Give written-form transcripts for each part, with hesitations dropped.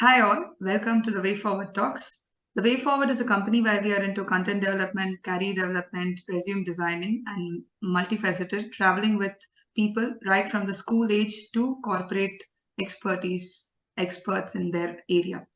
Hi all, welcome to the Way Forward Talks. The Way Forward is a company where we are into content development, career development, resume designing, and multifaceted, traveling with people right from the school age to corporate experts in their area.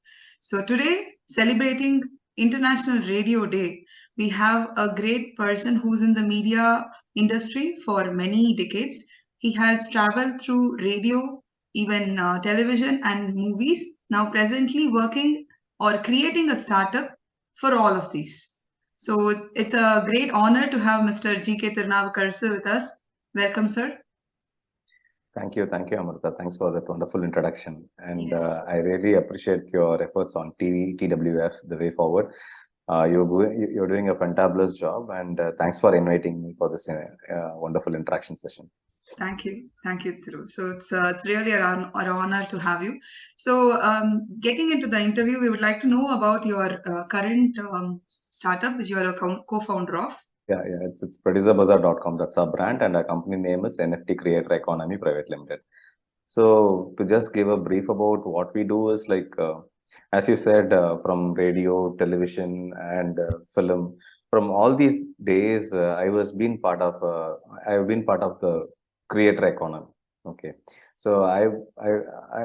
So today, celebrating International Radio Day, we have a great person who's in the media industry for many decades. He has traveled through radio, even television and movies, now presently working or creating a startup for all of these. So it's a great honor to have Mr. GK Tirunavukarasu with us. Welcome, sir. Thank you, Amrita. Thanks for that wonderful introduction. And Yes. I really appreciate your efforts on TWF, the way forward. You're doing a fantabulous job, and thanks for inviting me for this wonderful interaction session. Thank you, Thiru. So it's really an honor to have you. So getting into the interview, we would like to know about your current startup, which you are a co-founder of. Yeah, it's producerbazaar.com. That's our brand, and our company name is NFT Creator Economy Private Limited. So to just give a brief about what we do is like, as you said, from radio, television, and film. From all these days, I've been part of the creator economy. Okay, so I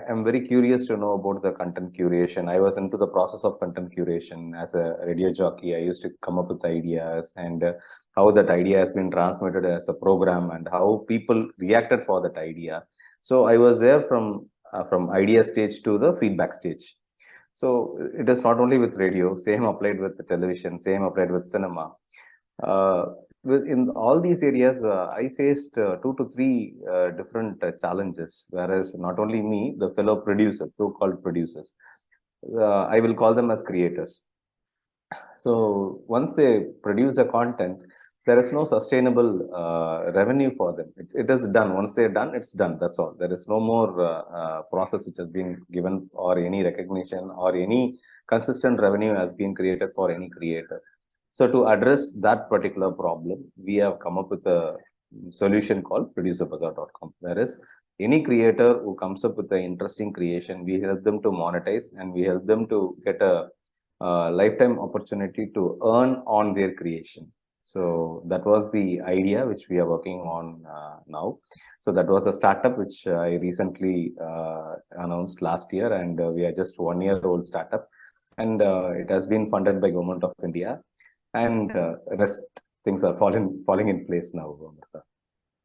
am very curious to know about the content curation. I was into the process of content curation as a radio jockey. I used to come up with ideas and how that idea has been transmitted as a program and how people reacted for that idea. So I was there from idea stage to the feedback stage. So it is not only with radio, same applied with the television, same applied with cinema. Uh, in all these areas, I faced 2 to 3 different challenges, whereas not only me, the fellow producers, so-called producers, I will call them as creators. So once they produce a content, there is no sustainable revenue for them. It is done. Once they're done, it's done. That's all. There is no more process which has been given or any recognition or any consistent revenue has been created for any creator. So to address that particular problem, we have come up with a solution called producerbazaar.com. Whereas any creator who comes up with an interesting creation, we help them to monetize and we help them to get a lifetime opportunity to earn on their creation. So that was the idea which we are working on now. So that was a startup which I recently announced last year, and we are just 1 year old startup, and it has been funded by Government of India, and rest things are falling in place now.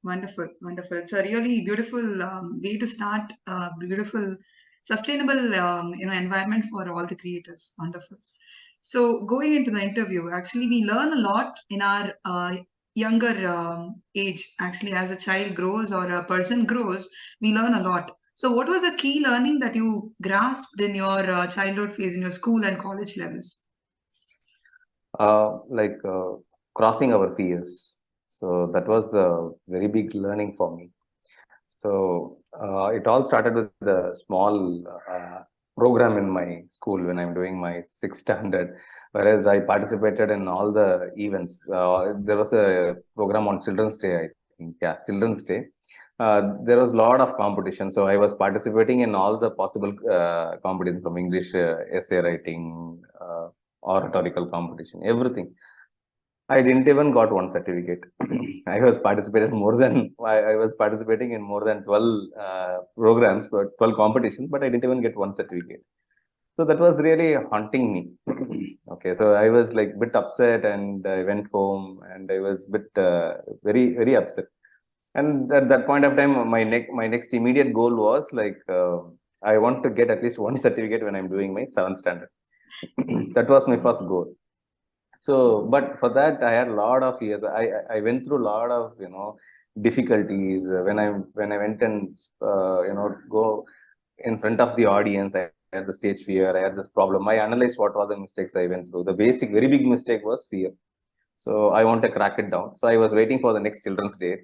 Wonderful, wonderful. It's a really beautiful way to start a beautiful, sustainable, environment for all the creators. Wonderful. So going into the interview, actually, we learn a lot in our younger age. Actually, as a child grows or a person grows, we learn a lot. So what was the key learning that you grasped in your childhood phase, in your school and college levels? Like crossing our fears. So that was a very big learning for me. So it all started with a small program in my school when I'm doing my sixth standard, whereas I participated in all the events. There was a program on Children's Day, I think. Yeah, Children's Day. There was a lot of competition, so I was participating in all the possible competitions, from English essay writing, oratorical competition, everything. I didn't even got one certificate. I was participating in more than 12 programs, but 12 competitions, but I didn't even get one certificate. So that was really haunting me. Okay, so I was like bit upset, and I went home, and I was bit very upset. And at that point of time, my next immediate goal was like I want to get at least one certificate when I'm doing my seventh standard. That was my first goal. So, but for that, I had a lot of years. I went through a lot of difficulties when I went and go in front of the audience. I had the stage fear. I had this problem. I analyzed what were the mistakes I went through. The basic, very big mistake was fear. So I want to crack it down. So I was waiting for the next Children's Day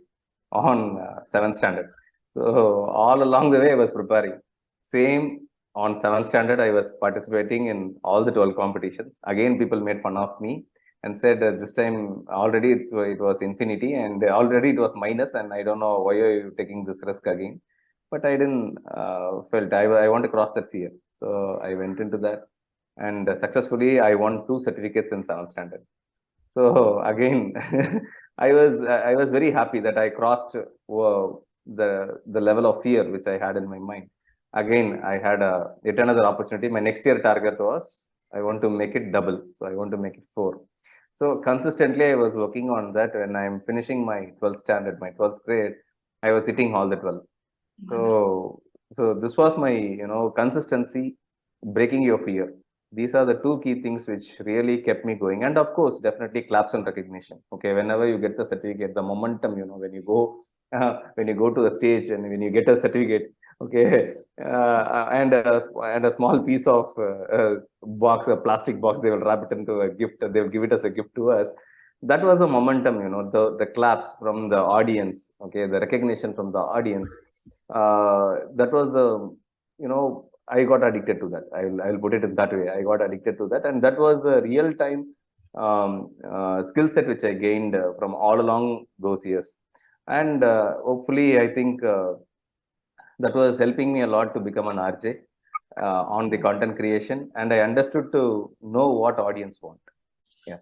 on seventh standard. So all along the way, I was preparing. Same on seventh standard, I was participating in all the 12 competitions. Again, people made fun of me and said this time already it was infinity, and already it was minus, and I don't know why are you taking this risk again. but I didn't felt I want to cross that fear. So I went into that, and successfully I won two certificates in 7th standard. So again, I was very happy that I crossed the level of fear which I had in my mind. Again, I had a yet another opportunity. My next year target was I want to make it double. So I want to make it four. So consistently, I was working on that. When I'm finishing my 12th standard, my 12th grade, I was hitting all the 12. Wonderful. So this was my consistency, breaking your fear. These are the two key things which really kept me going. And of course, definitely claps and recognition. Okay, whenever you get the certificate, the momentum, when you go to the stage and when you get a certificate, okay, and a small piece of box, a plastic box, they will wrap it into a gift. They will give it as a gift to us. That was a momentum, the claps from the audience, okay, the recognition from the audience. That was I got addicted to that. I'll put it in that way. I got addicted to that, and that was a real time skill set which I gained from all along those years. And hopefully, I think that was helping me a lot to become an RJ on the content creation, and I understood to know what audience want. Yeah.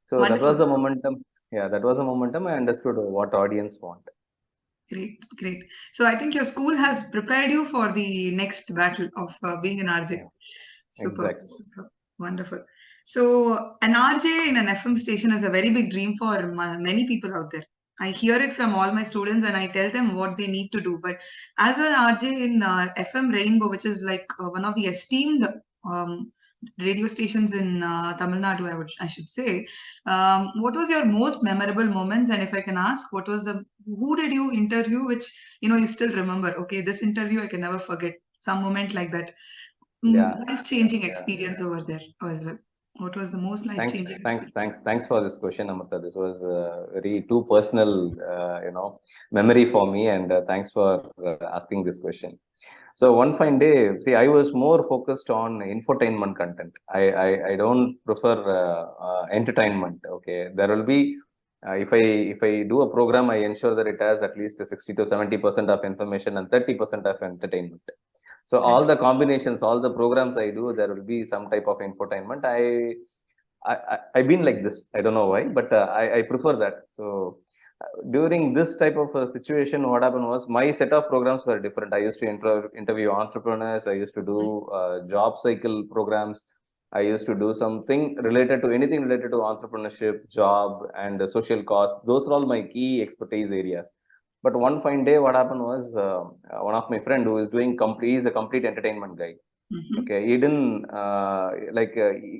So that was Wonderful. the momentum. Yeah, that was the momentum. I understood what audience want. Great, great. So I think your school has prepared you for the next battle of being an RJ. Yeah, Super, exactly. super. Wonderful. So an RJ in an FM station is a very big dream for many people out there. I hear it from all my students and I tell them what they need to do. But as an RJ in FM Rainbow, which is like one of the esteemed um, radio stations in Tamil Nadu, I should say, what was your most memorable moments? And if I can ask, who did you interview, which you still remember? Okay, this interview I can never forget. Some moment like that. Yeah, Life-changing yeah. experience over there as well. What was the most Thanks, life-changing thanks, experience? thanks, thanks for this question, Amrita. This was very too personal, memory for me, and thanks for asking this question. So one fine day, see, I was more focused on infotainment content. I don't prefer entertainment. Okay, there will be if I do a program, I ensure that it has at least 60 to 70% of information and 30% of entertainment. So all Correct. the combinations, all the programs I do, there will be some type of infotainment. I've been like this. I don't know why, but I prefer that. So during this type of situation, what happened was my set of programs were different. I used to interview entrepreneurs. I used to do job cycle programs. I used to do something related to anything related to entrepreneurship, job, and social cause. Those are all my key expertise areas. But one fine day, what happened was one of my friend who is doing complete, he's a complete entertainment guy. Mm-hmm. Okay, he didn't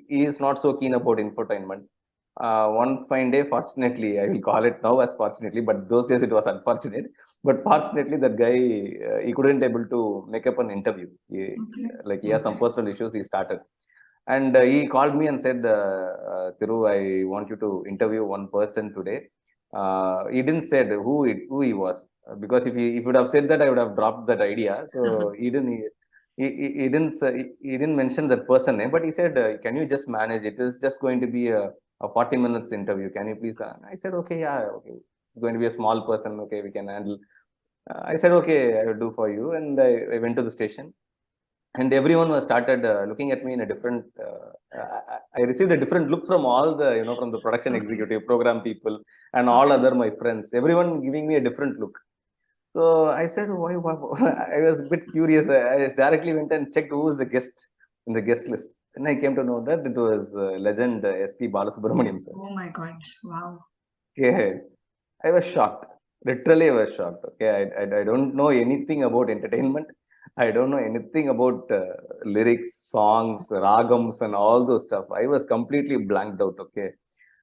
he is not so keen about infotainment. One fine day, fortunately, I will call it now as fortunately, but those days it was unfortunate. But fortunately, that guy he couldn't able to make up an interview. Okay. Like he has some Okay. personal issues. He started, and he called me and said, "Thiru, I want you to interview one person today." He didn't say who he was because if he would have said that, I would have dropped that idea. So he didn't. He didn't mention that person name, but he said, "Can you just manage? It is just going to be a 40 minutes interview. Can you please?" I said, "Okay, yeah, okay. It's going to be a small person. Okay, we can handle." I said, "Okay, I will do for you." And I went to the station, and everyone was started looking at me in a different. I received a different look from all the from the production Okay. executive, program people, and all Okay. other my friends. Everyone giving me a different look. So I said, why? I was a bit curious. I directly went and checked who was the guest in the guest list. And I came to know that it was legend SP Balasubramaniam sir. Oh my God. Wow. Okay. I was shocked. Literally, I was shocked. Okay. I don't know anything about entertainment. I don't know anything about lyrics, songs, ragams, and all those stuff. I was completely blanked out. Okay.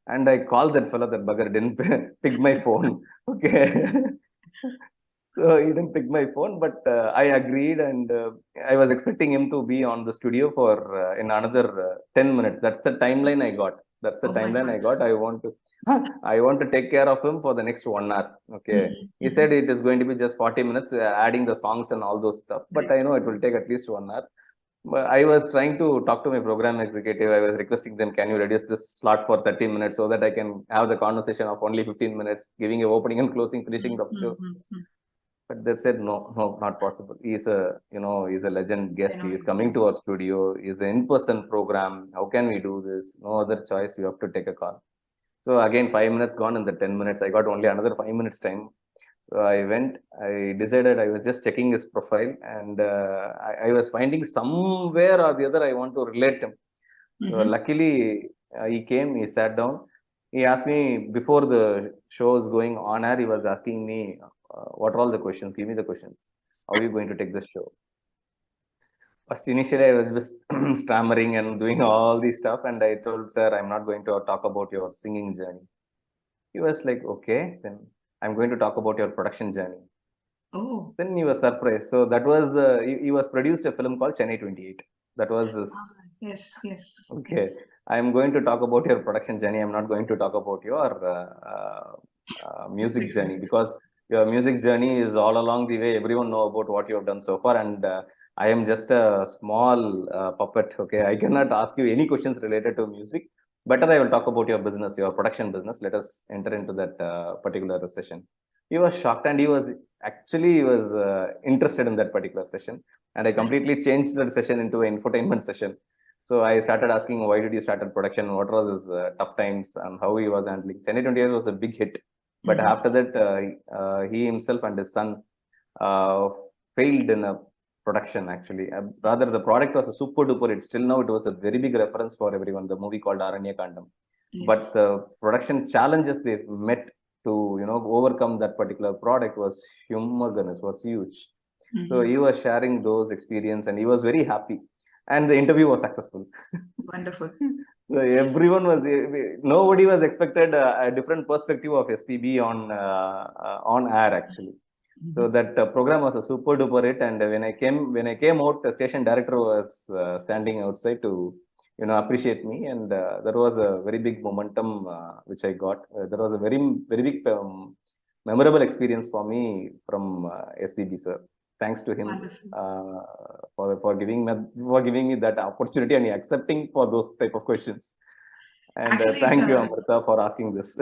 And I called that fellow, that bugger didn't pick my phone. Okay. So he didn't pick my phone, but I agreed, and I was expecting him to be on the studio for in another 10 minutes. That's the timeline I got. That's the Oh my timeline God. I got. I want to take care of him for the next 1 hour. Okay, Mm-hmm. he Mm-hmm. said it is going to be just 40 minutes, adding the songs and all those stuff. But I Correct. know it will take at least 1 hour. But I was trying to talk to my program executive. I was requesting them, can you reduce this slot for 30 minutes so that I can have the conversation of only 15 minutes, giving a opening and closing, finishing the show. Mm-hmm. But they said, no, no, not possible. He's a legend guest. He is Genuine, coming to yes. our studio. It's an in-person program. How can we do this? No other choice. You have to take a call. So again, 5 minutes gone. In the 10 minutes, I got only another 5 minutes time. So I went. I decided I was just checking his profile, and I was finding somewhere or the other I want to relate him. So Mm-hmm. luckily, he came. He sat down. He asked me before the show was going on air. He was asking me, "What are all the questions? Give me the questions. How are you going to take this show?" First, initially, I was just stammering and doing all this stuff, and I told, "Sir, I'm not going to talk about your singing journey." He was like, "Okay, then I'm going to talk about your production journey." Oh, Then he was surprised. So that was he was produced a film called Chennai 28. That was his. yes, yes, Okay, yes. I'm going to talk about your production journey. I'm not going to talk about your music Music. journey, because your music journey is all along the way. Everyone know about what you have done so far, and I am just a small puppet. Okay, I cannot ask you any questions related to music. Better I will talk about your business, your production business. Let us enter into that particular session. He was shocked, and he was interested in that particular session, and I That is, completely changed that session into an infotainment session. So I started asking, why did you start at production? What was his tough times and how he was handling? Chennai 28 was a big hit, but mm-hmm. after that, he himself and his son uh, failed in a production. Actually, rather the product was a super duper hit. Still now, it was a very big reference for everyone. The movie called Aranya Kandam, but Yes. the production challenges they met to overcome that particular product was humongous, was huge. So Mm-hmm. he was sharing those experience, and he was very happy, and the interview was successful. Wonderful. So everyone was, nobody was expected a different perspective of SPB on air actually. So Mm-hmm. that program was a super duper hit, and when I came out, the station director was standing outside to appreciate me, and that was a very big momentum which I got. That was a very very big memorable experience for me from SPB sir. Thanks to him Wonderful. uh, for giving me that opportunity and accepting for those type of questions. And Actually, it's thank you, Amrita, for asking this.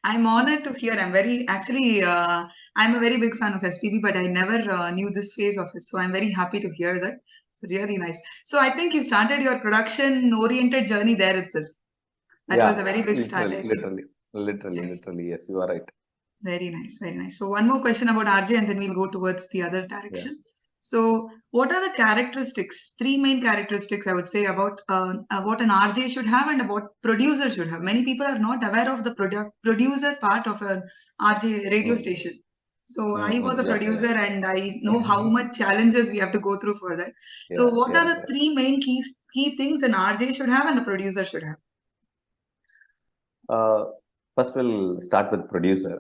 I'm honored to hear. I'm a very big fan of SPB, but I never knew this phase of it. So I'm very happy to hear that. It's really nice. So I think you started your production-oriented journey there itself. That was Yeah, a very big start, literally, I think. literally, literally, Yes. literally. Yes, you are right. Very nice, very nice. So one more question about RJ, and then we'll go towards the other Yeah. direction. So, what are the characteristics? Three main characteristics I would say about what an RJ should have and about producer should have. Many people are not aware of the producer part of an RJ radio Mm, station. So I was a yeah, yeah. producer, and I know how much challenges we have to go through for that. So, Yeah, what are yeah, the yeah. three main key things an RJ should have and a producer should have? Uh, First, we'll start with producer.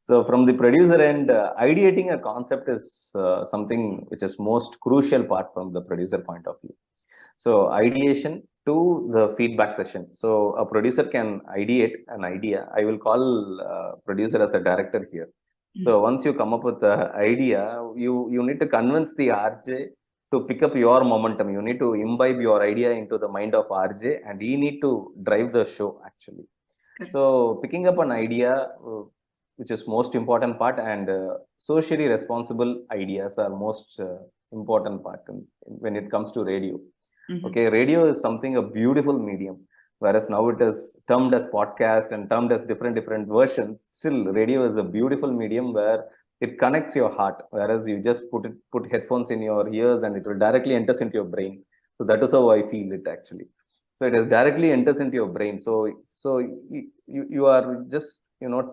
So, from the producer end, ideating a concept is something which is most crucial part from the producer point of view. So, ideation to the feedback session. So, a producer can ideate an idea. I will call producer as a director here. So, once you come up with the idea, you need to convince the RJ to pick up your momentum. You need to imbibe your idea into the mind of RJ, and he need to drive the show actually. Correct. So picking up an idea, which is most important part, and socially responsible ideas are most important part when it comes to radio. Mhm. Okay, radio is something a beautiful medium, whereas now it is termed as podcast and termed as different versions. Still, radio is a beautiful medium where it connects your heart, whereas you just put headphones in your ears and it will directly enters into your brain. So that is how I feel it actually. So it is directly enters into your brain. So you are just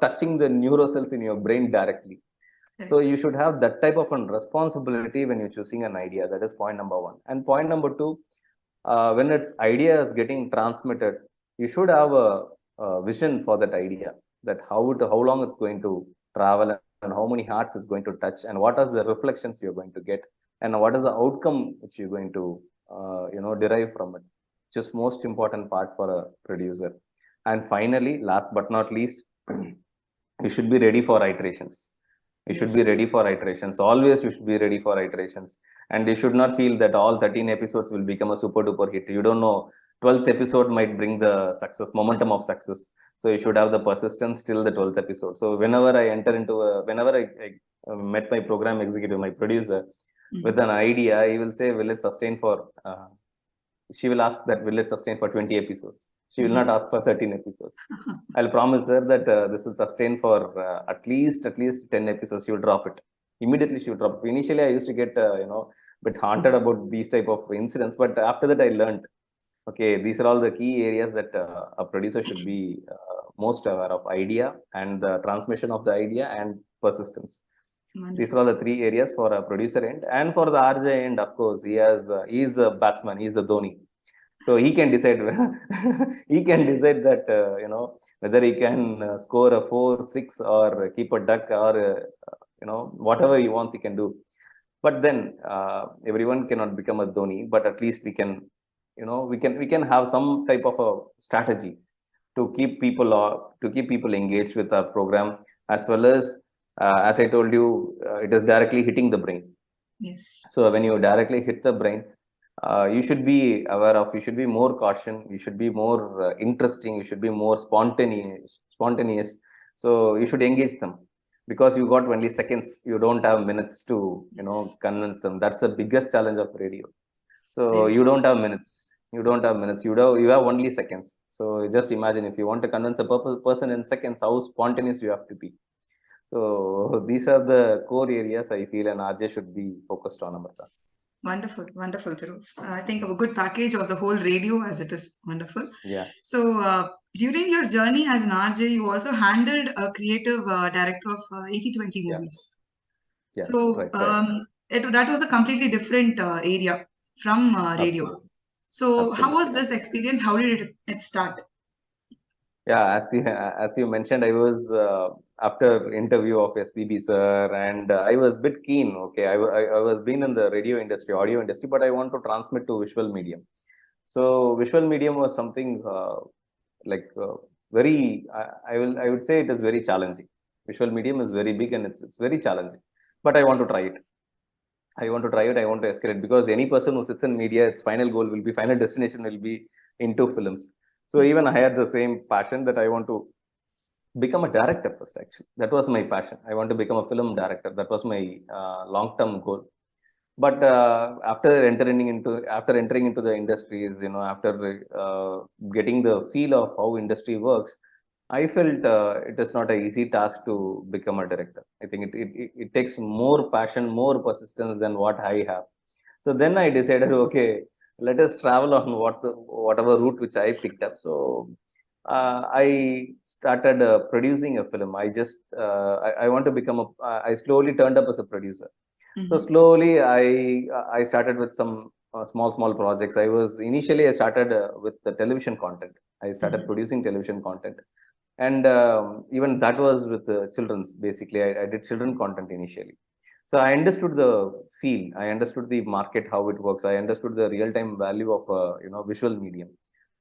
touching the neurocells in your brain directly. So Correct. you should have that type of a responsibility when you're choosing an idea. That is point number one. And point number two, when its idea is getting transmitted, you should have a vision for that idea, that how long it's going to travel, and how many hearts it's going to touch, and what are the reflections you're going to get, and what is the outcome which you're going to derive from it, which is most important part for a producer. And finally, last but not least, you should be ready for iterations. You should be Yes. ready for iterations. Always you should be ready for iterations. And you should not feel that all 13 episodes will become a super duper hit. You don't know. 12th episode might bring the success, momentum of success. So you should have the persistence till the 12th episode. So whenever met my program executive, my producer, with Mhm. an idea, he will say, will it sustain for she will ask that will it sustain for 20 episodes. She will Mhm. not ask for 13 episodes. I'll promise her that this will sustain for at least 10 episodes. She will drop it immediately. She will drop it. Initially I used to get bit haunted about these type of incidents, but after that I learned, okay, these are all the key areas that a producer should be most aware of: idea, and the transmission of the idea, and persistence. These are Wonderful. all the three areas for a producer end. And for the RJ end, of course, he's a batsman, he's a Dhoni. So he can decide he can decide that whether he can score a 4 6 or keep a duck, or whatever he wants he can do. But then everyone cannot become a Dhoni, but at least we can, we can have some type of a strategy to keep people engaged with our program, as well as I told you, it is directly hitting the brain. Yes. So when you directly hit the brain, you should be aware of. You should be more caution. You should be more interesting. You should be more spontaneous. Spontaneous. So you should engage them, because you got only seconds. You don't have minutes to Yes. convince them. That's the biggest challenge of radio. So Very you true. don't have minutes. You don't have minutes. You have only seconds. So just imagine, if you want to convince a person in seconds, how spontaneous you have to be. So these are the core areas I feel an RJ should be focused on, Amrita. Wonderful, wonderful, Thiru. I think a good package of the whole radio as it is. Wonderful. Yeah, So, during your journey as an RJ, you also handled a creative director of 80/20 yeah, movies. yeah. So, Right, right. that was a completely different area from radio. Absolutely, So, how was absolutely, this absolutely. experience? How did it start? Yeah, as you mentioned, I was after interview of SPB sir, and I was bit keen. Okay, I was been in the radio industry, audio industry, but I want to transmit to visual medium. So visual medium was something like very. I would say it is very challenging. Visual medium is very big, and it's very challenging. But I want to try it. I want to try it. I want to escalate, because any person who sits in media, its final goal will be, final destination will be into films. So even I Yes. had the same passion that I want to become a director first. Actually, that was my passion. I want to become a film director. That was my long-term goal. But after entering into the industries, after getting the feel of how industry works, I felt it is not an easy task to become a director. I think it takes more passion, more persistence than what I have. So then I decided, okay, let us travel on whatever route which I picked up. So I started producing a film. I want to become I slowly turned up as a producer. So Mm-hmm. slowly, I started with some small projects. I started with the television content. I started Mm-hmm. producing television content, and even that was with children's. Basically, I did children content initially. So I understood the feel. I understood the market, how it works. I understood the real time value of visual medium.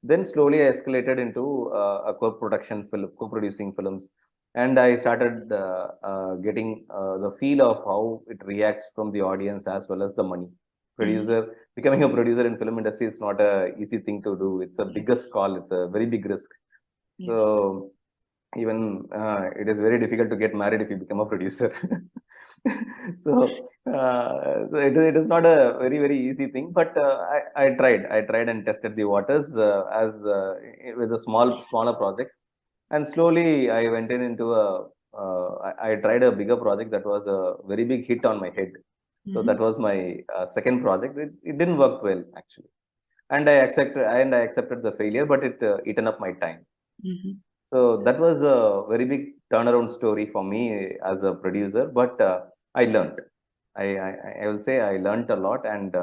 Then slowly I escalated into a co-production film, co-producing films, and I started getting the feel of how it reacts from the audience as well as the money. Mm-hmm. Becoming a producer in film industry is not a easy thing to do. It's a biggest Yes. call. It's a very big risk. Yes. So even it is very difficult to get married if you become a producer. So it is not a very easy thing, but I tried and tested the waters as with the smaller projects, and slowly I went into I tried a bigger project that was a very big hit on my head. So that Mm-hmm. was my second project. It didn't work well, actually, and I accepted the failure, but it eaten up my time. Mm-hmm. So that was a very big turnaround story for me as a producer, but I learned. I will say I learned a lot, and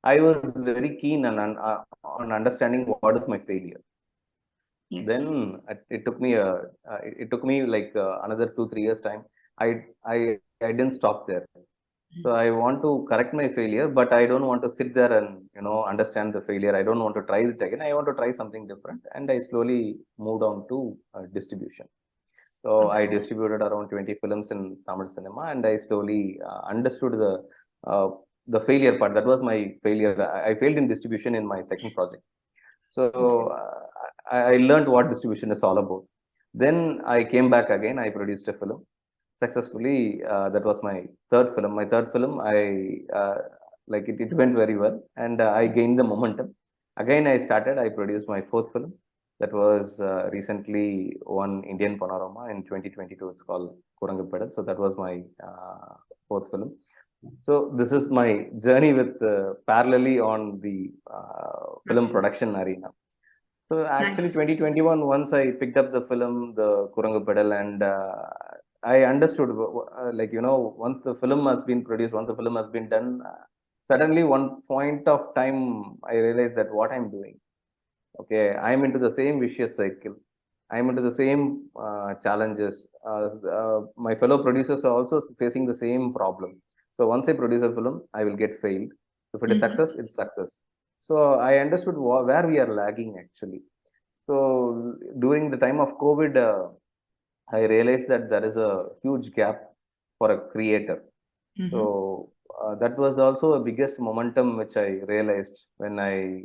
I was very keen on understanding what is my failure. Yes. Then it took me like another 2 3 years time. I didn't stop there. So I want to correct my failure, but I don't want to sit there and understand the failure. I don't want to try it again. I want to try something different, and I slowly moved on to distribution. So I Okay. distributed around 20 films in Tamil cinema, and I slowly understood uh, the failure part. That was my failure. I failed in distribution in my second project. So Okay. I learned what distribution is all about. Then I came back again. I produced a film. successfully. That was my third film. My third film, like it went very well, and I gained the momentum. Again, I started. I produced my fourth film. That was recently won Indian Panorama in 2022. It's called Kurangapedal. So that was my fourth film. So this is my journey with parallelly on the film Okay. production arena. So actually, Nice. 2021, once I picked up the film, the Kurangu Pedal, and I understood, like, once the film has been produced, once the film has been done, suddenly one point of time, I realized that what I'm doing, okay, I'm into the same vicious cycle. I'm into the same challenges. My fellow producers are also facing the same problem. So once I produce a film, I will get failed. If it is Mm-hmm. success, it's success. So I understood where we are lagging actually. So during the time of COVID, I realized that there is a huge gap for a creator. Mm-hmm. So that was also a biggest momentum which I realized when I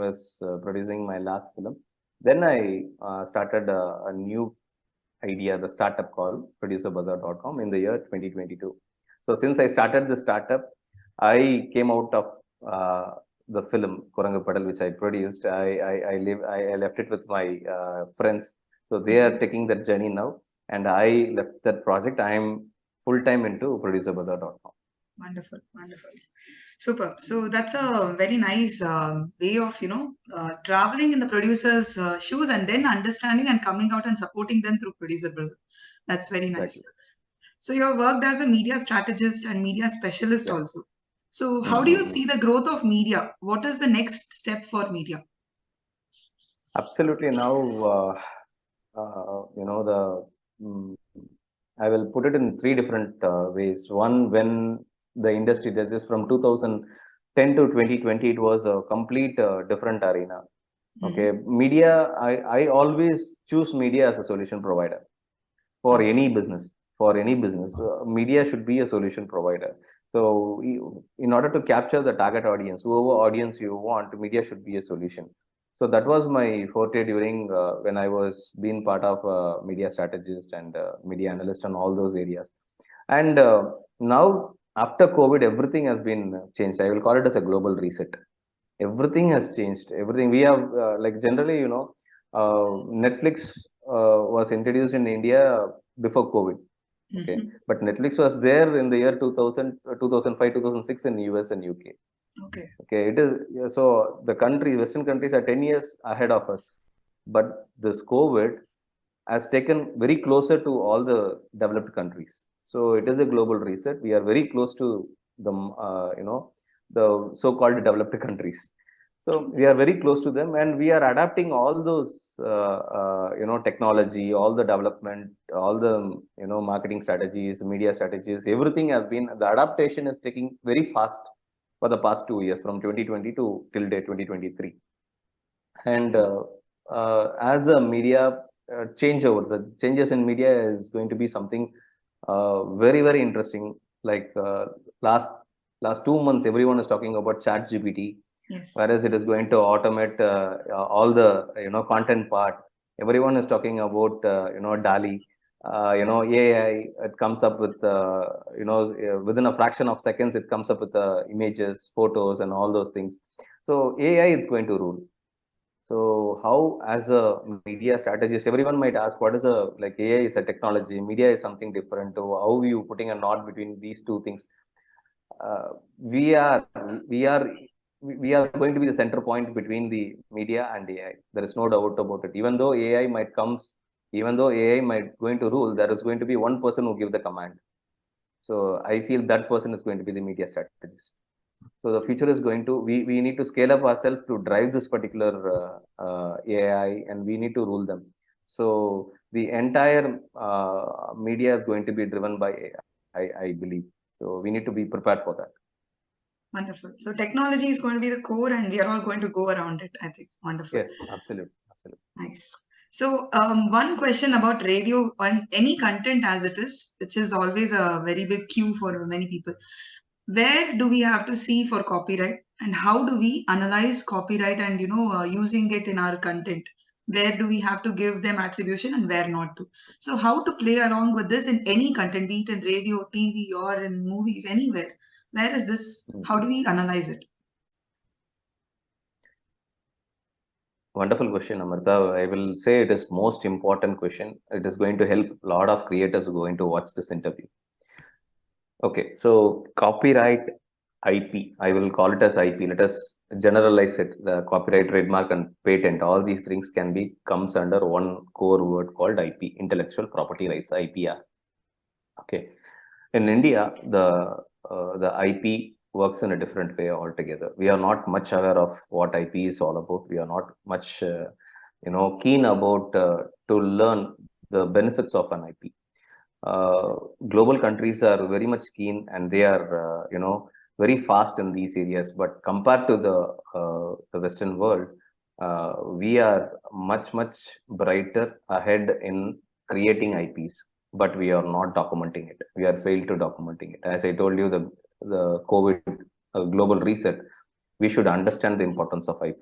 was producing my last film. Then I started a new idea, the startup called producerbazaar.com in the year 2022. So since I started the startup, I came out of the film Kurangapadal, which I produced. I left it with my friends. So they are taking that journey now, and I left that project. I am full time into producerbazaar.com. Wonderful, wonderful. Super. So that's a very nice way of, traveling in the producer's shoes and then understanding and coming out and supporting them through producer Brazil. That's very nice. Exactly. So you have worked as a media strategist and media specialist Yeah. also. So how do you Mm-hmm. see the growth of media? What is the next step for media? Absolutely. Now, mm, I will put it in three different ways. One, when the industry, that is from 2010 to 2020, it was a complete different arena. Hmm. Okay, media, I always choose media as a solution provider for Okay. any business. For any business, media should be a solution provider. So, in order to capture the target audience, whoever audience you want, media should be a solution. So that was my forte during when I was being part of media strategist and media analyst and all those areas. And now after COVID, everything has been changed. I will call it as a global reset. Everything has changed. Everything we have, like generally, Netflix was introduced in India before COVID. Okay, Hmm. but Netflix was there in the year 2000, 2005, 2006 in US and UK. Okay. Okay, it is, yeah, so the Western countries are 10 years ahead of us. But this COVID has taken very closer to all the developed countries. So it is a global reset. We are very close to the so-called developed countries. So we are very close to them, and we are adapting all those technology, all the development, all the marketing strategies, media strategies. Everything has been, the adaptation is taking very fast for the past 2 years, from 2020 to till day 2023. And as a media changeover, the changes in media is going to be something very, very interesting. Like last last 2 months, everyone is talking about Chat GPT, Yes. whereas it is going to automate all the content part. Everyone is talking about DALI. AI, it comes up with within a fraction of seconds, it comes up with images, photos, and all those things. So AI is going to rule. So how, as a media strategist, everyone might ask, what is a, like, AI is a technology, media is something different. So how are you putting a knot between these two things? Uh, we are we are we are going to be the center point between the media and AI. There is no doubt about it. Even though AI might going to rule, there is going to be one person who give the command. So I feel that person is going to be the media strategist. So the future is going to, we need to scale up ourselves to drive this particular AI, and we need to rule them. So the entire media is going to be driven by AI, I believe. So we need to be prepared for that. Wonderful. So technology is going to be the core and we are all going to go around it, I think. Wonderful. Yes, absolutely, absolutely. Nice. So, one question about radio on any content as it is, which is always a very big cue for many people. Where do we have to see for copyright, and how do we analyze copyright and using it in our content? where do we have to give them attribution and where not to. So how to play along with this in any content, be it in radio, TV, or in movies, anywhere. Where is this? How do we analyze it? Wonderful question, Amrita. I will say it is most important question. It is going to help a lot of creators who are going to watch this interview. Okay, so copyright IP, I will call it as IP. Let us generalize it. The copyright, trademark, and patent, all these things can be comes under one core word called IP, intellectual property rights, IPR. Okay, in India, the IP works in a different way altogether. We are not much aware of what IP is all about. We are not much, keen about to learn the benefits of an IP. uh, Global countries are very much keen and they are very fast in these areas, but compared to the western world, we are much brighter ahead in creating IPs, but we are not documenting it. We are failed to documenting it. As I told you, the COVID global reset, we should understand the importance of IP.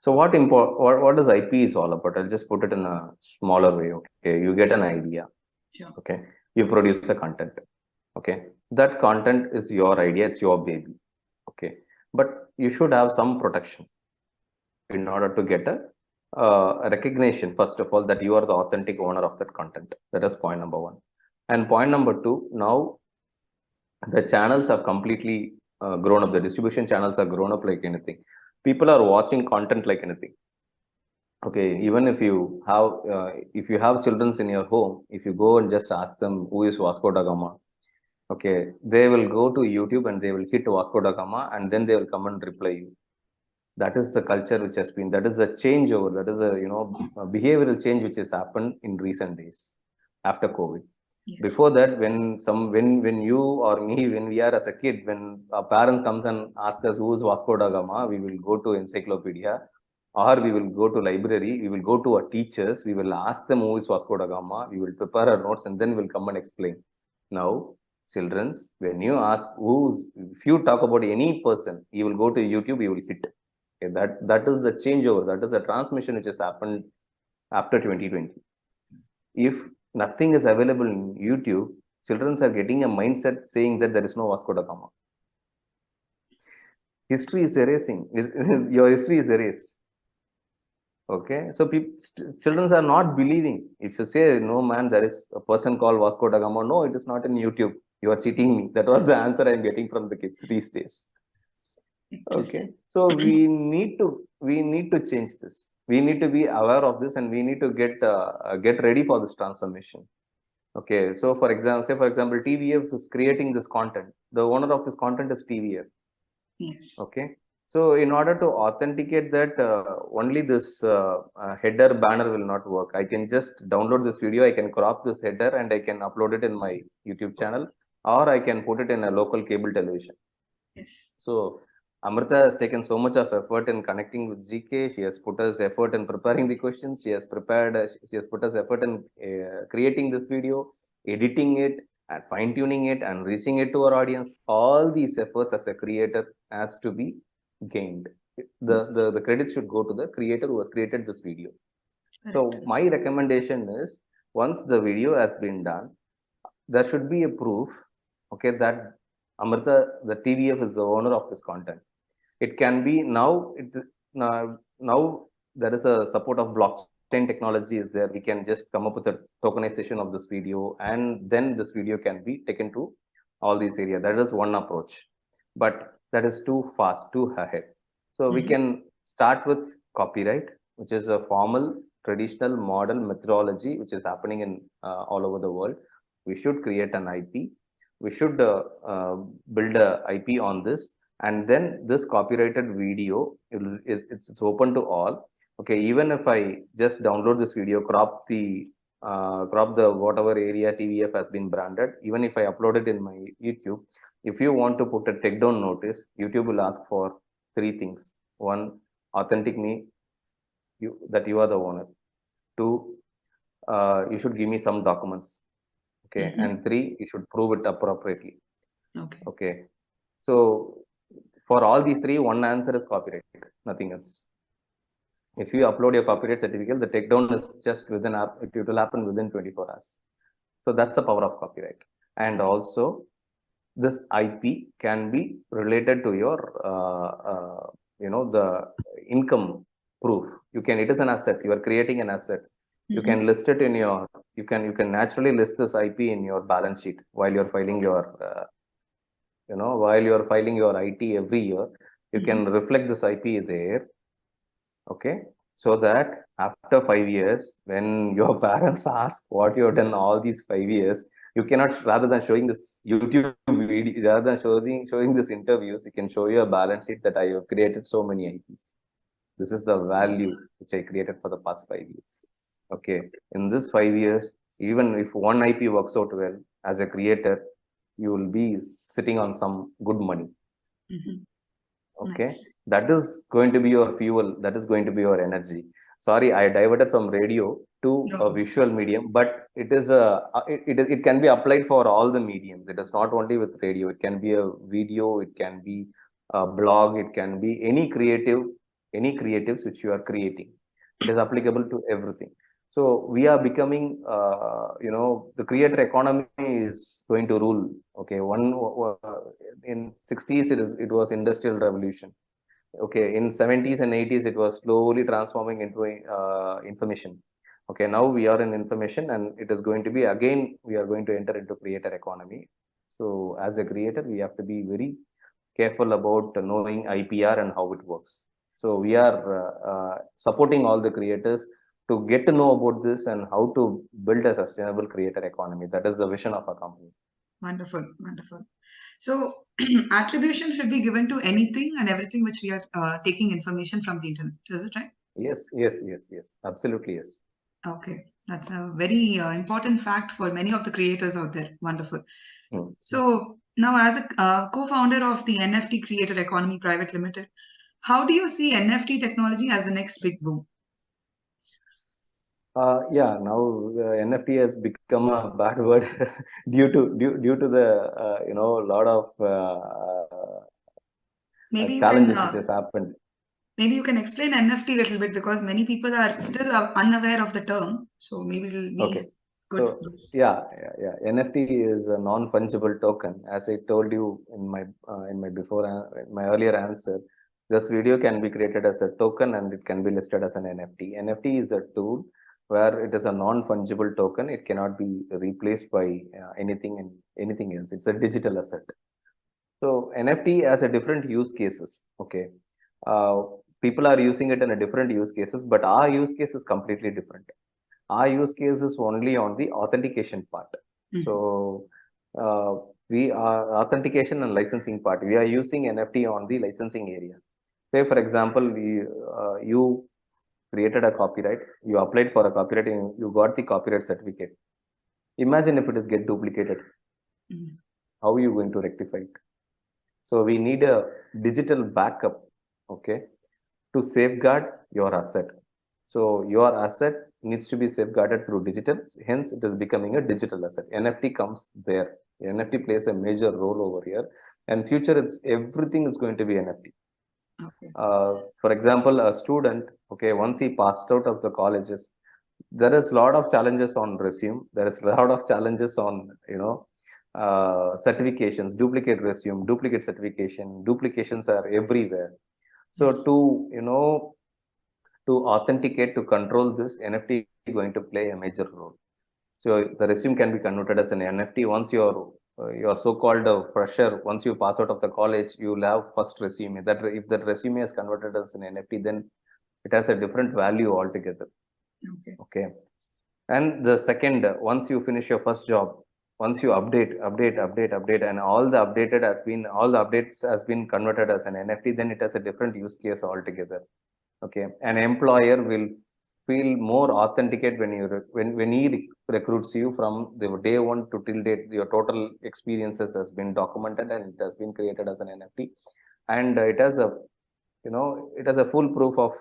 So what does IP is all about? I'll just put it in a smaller way. Okay, you get an idea. Sure. Okay, you produce a content. Okay, that content is your idea, it's your baby. Okay, but you should have some protection in order to get a recognition, first of all, that you are the authentic owner of that content. That is point number one. And point number two, now the channels have completely grown up. The distribution channels are grown up like anything. People are watching content like anything. Okay, even if you have childrens in your home, if you go and just ask them who is Vasco da Gama, okay, they will go to YouTube and they will hit Vasco da Gama and then they will come and reply you. That is the culture which has been, that is a changeover, that is a behavioral change which has happened in recent days after COVID. Yes. Before that, when you or me, when we are as a kid, when our parents comes and ask us who is Vasco da Gama, we will go to encyclopedia or we will go to library, we will go to our teachers, we will ask them who is Vasco da Gama, we will prepare our notes and then we'll come and explain. Now, children's, when you ask if you talk about any person, you will go to YouTube, you will hit. Okay, that is the changeover, that is the transmission which has happened after 2020. If nothing is available in YouTube, children are getting a mindset saying that there is no Vasco da Gama. History is erasing. Your history is erased. Okay, so children are not believing. If you say, no man, there is a person called Vasco da Gama, no, it is not in YouTube. You are cheating me. That was the answer I'm getting from the kids these days. Okay, so we need to change this. We need to be aware of this and we need to get ready for this transformation. Okay, so for example, TWF is creating this content. The owner of this content is TWF. Yes. Okay, so in order to authenticate that, only this header banner will not work. I can just download this video, I can crop this header and I can upload it in my YouTube channel, or I can put it in a local cable television. Yes. So Amrita has taken so much of effort in connecting with GK. She has put us effort in preparing the questions. She has put us effort in creating this video, editing it, and fine tuning it, and reaching it to our audience. All these efforts as a creator has to be gained. The credit should go to the creator who has created this video. Correct. So my recommendation is, once the video has been done, there should be a proof, okay, that Amrita, the TWF is the owner of this content. It can be now there is a support of blockchain technology is there. We can just come up with a tokenization of this video and then this video can be taken to all these areas. That is one approach, but that is too fast, too ahead. So we can start with copyright, which is a formal, traditional, modern methodology which is happening in all over the world. We should create an IP. We should build a IP on this, and then this copyrighted video, it's open to all. Okay, even if I just download this video, crop the whatever area TWF has been branded, even if I upload it in my YouTube, if you want to put a takedown notice, YouTube will ask for three things. One, authentic me, that you are the owner. Two, you should give me some documents. Okay, and three, you should prove it appropriately. Okay, so for all these three, one answer is copyright, nothing else. If you upload your copyright certificate, the takedown is just within app. It will happen within 24 hours. So that's the power of copyright. And also, this IP can be related to your, the income proof. It is an asset. You are creating an asset. You can list it in your, you can naturally list this IP in your balance sheet while you're filing your, while you're filing your IT every year. You can reflect this IP there. Okay, so that after 5 years, when your parents ask what you have done all these 5 years, you cannot, rather than showing this YouTube video, rather than showing this interviews, you can show your balance sheet that I have created so many IPs. This is the value which I created for the past 5 years. Okay, in this 5 years, even if one IP works out well, as a creator, you will be sitting on some good money. Okay, Nice. that is going to be your fuel, that is going to be your energy. Sorry, I diverted from radio to a No. visual medium, but it can be applied for all the mediums. It is not only with radio. It can be a video, it can be a blog, it can be any creatives which you are creating. It is applicable to everything. So we are becoming, the creator economy is going to rule. Okay, in 60s it was industrial revolution. Okay, in 70s and 80s it was slowly transforming into information. Okay, now we are in information, and it is going to be, again we are going to enter into creator economy. So as a creator, we have to be very careful about knowing IPR and how it works. So we are supporting all the creators to get to know about this and how to build a sustainable creator economy. That is the vision of our company. Wonderful, wonderful. So, attribution should be given to anything and everything which we are taking information from the internet. Is it right? Yes, yes, yes, yes. Absolutely, yes. Okay, that's a very important fact for many of the creators out there. Wonderful. Hmm. So, now as a co-founder of the NFT Creator Economy Private Limited, how do you see NFT technology as the next big boom? Yeah, now NFT has become a bad word due to the lot of Maybe you can challenges which has happened. maybe you can explain NFT a little bit because many people are still unaware of the term. So maybe it'll be Okay, good for so those. yeah. NFT is a non-fungible token. As I told you in my before in my earlier answer, this video can be created as a token and it can be listed as an NFT. NFT is a tool where it is a non-fungible token. It cannot be replaced by anything else. It's a digital asset. So NFT has a different use cases. Okay, uh, people are using it in a different use cases, but our use case is completely different. Our use case is only on the authentication part. So uh, we are authentication and licensing part. We are using NFT on the licensing area. Say for example, you created a copyright, you applied for a copyright, and you got the copyright certificate. Imagine if it is get duplicated. How are you going to rectify it? So we need a digital backup, okay, to safeguard your asset. So your asset needs to be safeguarded through digital. Hence, it is becoming a digital asset. NFT comes there. NFT plays a major role over here. And future, it's everything is going to be NFT. Okay. For example, a student, okay, once he passed out of the colleges, there is a lot of challenges on resume. There is a lot of challenges on, certifications, duplicate resume, duplicate certification, duplications are everywhere. So to authenticate, to control this, NFT is going to play a major role. So the resume can be converted as an NFT. Once you're so-called a fresher, once you pass out of the college, you'll have first resume. That if that resume is converted as an NFT, then it has a different value altogether. Okay. Okay. And the second, once you finish your first job, once you update, and all the updates has been converted as an NFT, then it has a different use case altogether. Okay, an employer will feel more authenticate when he recruits you from the day one to till date. Your total experiences has been documented and it has been created as an NFT, and it has a full proof of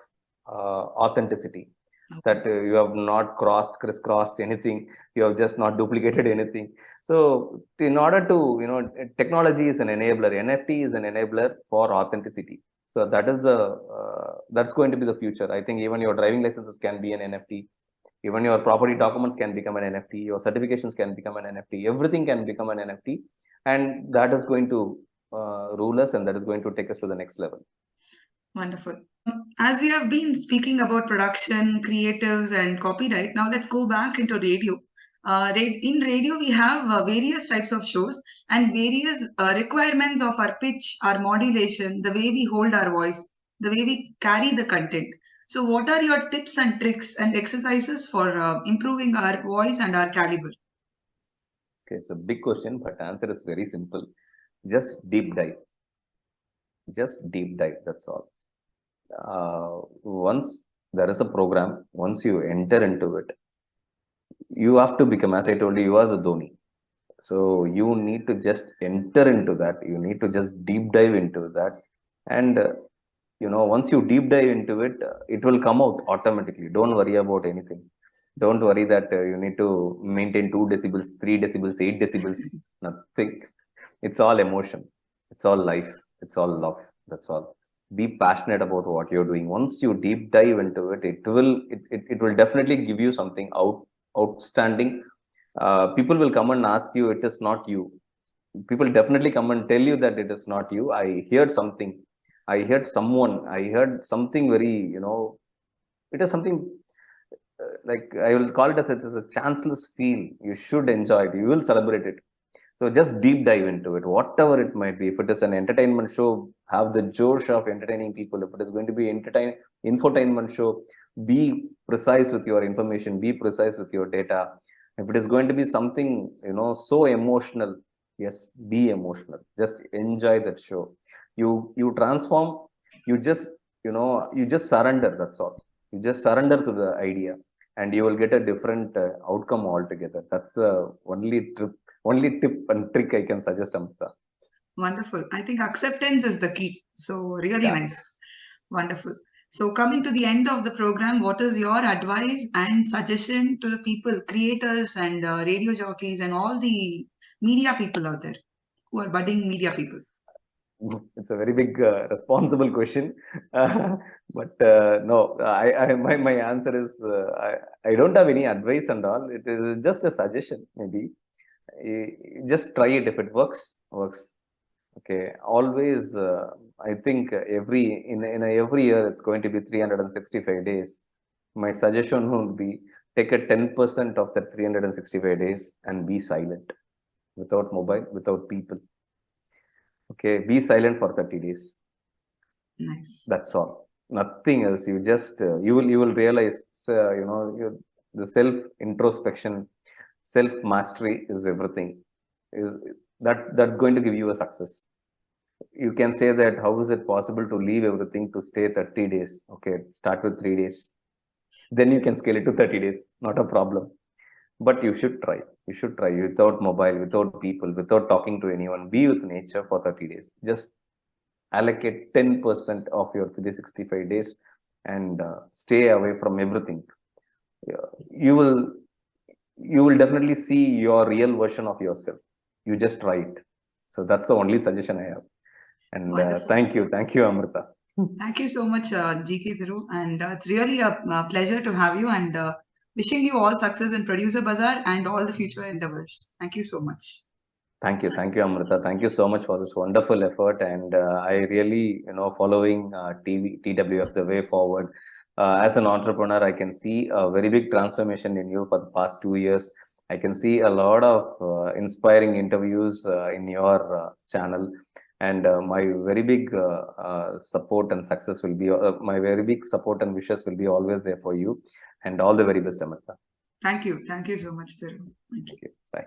authenticity, Okay. that you have not crisscrossed anything, you have just not duplicated anything. So in order to, technology is an enabler, NFT is an enabler for authenticity. So that's going to be the future. I think even your driving licenses can be an NFT. Even your property documents can become an NFT. Your certifications can become an NFT. Everything can become an NFT, and that is going to rule us, and that is going to take us to the next level. Wonderful. As we have been speaking about production, creatives, and copyright, now let's go back into radio. In radio, we have various types of shows and various requirements of our pitch, our modulation, the way we hold our voice, the way we carry the content. So, what are your tips and tricks and exercises for improving our voice and our caliber? Okay, it's a big question, but the answer is very simple. Just deep dive. Just deep dive. That's all. Once there is a program, once you enter into it, you have to become, as I told you, you are the Dhoni. So you need to just enter into that. You need to just deep dive into that. And, once you deep dive into it, it will come out automatically. Don't worry about anything. Don't worry that you need to maintain 2 decibels, 3 decibels, 8 decibels. Nothing. It's all emotion. It's all life. It's all love. That's all. Be passionate about what you're doing. Once you deep dive into it, it will definitely give you something outstanding. People will come and ask you, it is not you. People definitely come and tell you that it is not you. I heard something. I heard someone. I heard something very, it is something like I will call it as a chanceless feel. You should enjoy it. You will celebrate it. So just deep dive into it, whatever it might be. If it is an entertainment show, have the josh of entertaining people. If it is going to be infotainment show, be precise with your information, be precise with your data. If it is going to be something, so emotional, yes, be emotional. Just enjoy that show. You transform, you just, you just surrender, that's all. You just surrender to the idea, and you will get a different outcome altogether. That's the only tip and trick I can suggest, Amrita. Wonderful. I think acceptance is the key. So, really Yeah. nice. Wonderful. So, coming to the end of the program, what is your advice and suggestion to the people, creators and radio jockeys and all the media people out there who are budding media people? It's a very big, responsible question. But no, my answer is I don't have any advice and all. It is just a suggestion, maybe. Just try it. If it works, works. Okay. Always, I think every year it's going to be 365 days. My suggestion would be take a 10% of that 365 days and be silent, without mobile, without people. Okay, be silent for 30 days. Nice. That's all. Nothing else. You just you will realize, the self introspection, self mastery is everything. Is that's going to give you a success. You can say that how is it possible to leave everything to stay 30 days? Okay, start with 3 days. Then you can scale it to 30 days. Not a problem. But you should try. You should try without mobile, without people, without talking to anyone. Be with nature for 30 days. Just allocate 10% of your 365 days and stay away from everything. You will definitely see your real version of yourself. You just try it. So that's the only suggestion I have. And thank you, Amrita. Thank you so much, GK Thiru, and it's really a pleasure to have you, and wishing you all success in Producer Bazaar and all the future endeavors. Thank you so much. Thank you, Amrita. Thank you so much for this wonderful effort. And I really, following TWF the way forward. As an entrepreneur, I can see a very big transformation in you for the past 2 years. I can see a lot of inspiring interviews in your channel. And my very big support and success will be, my very big support and wishes will be always there for you. And all the very best, Amrita. Thank you. Thank you so much, Thiru. Thank you. Bye.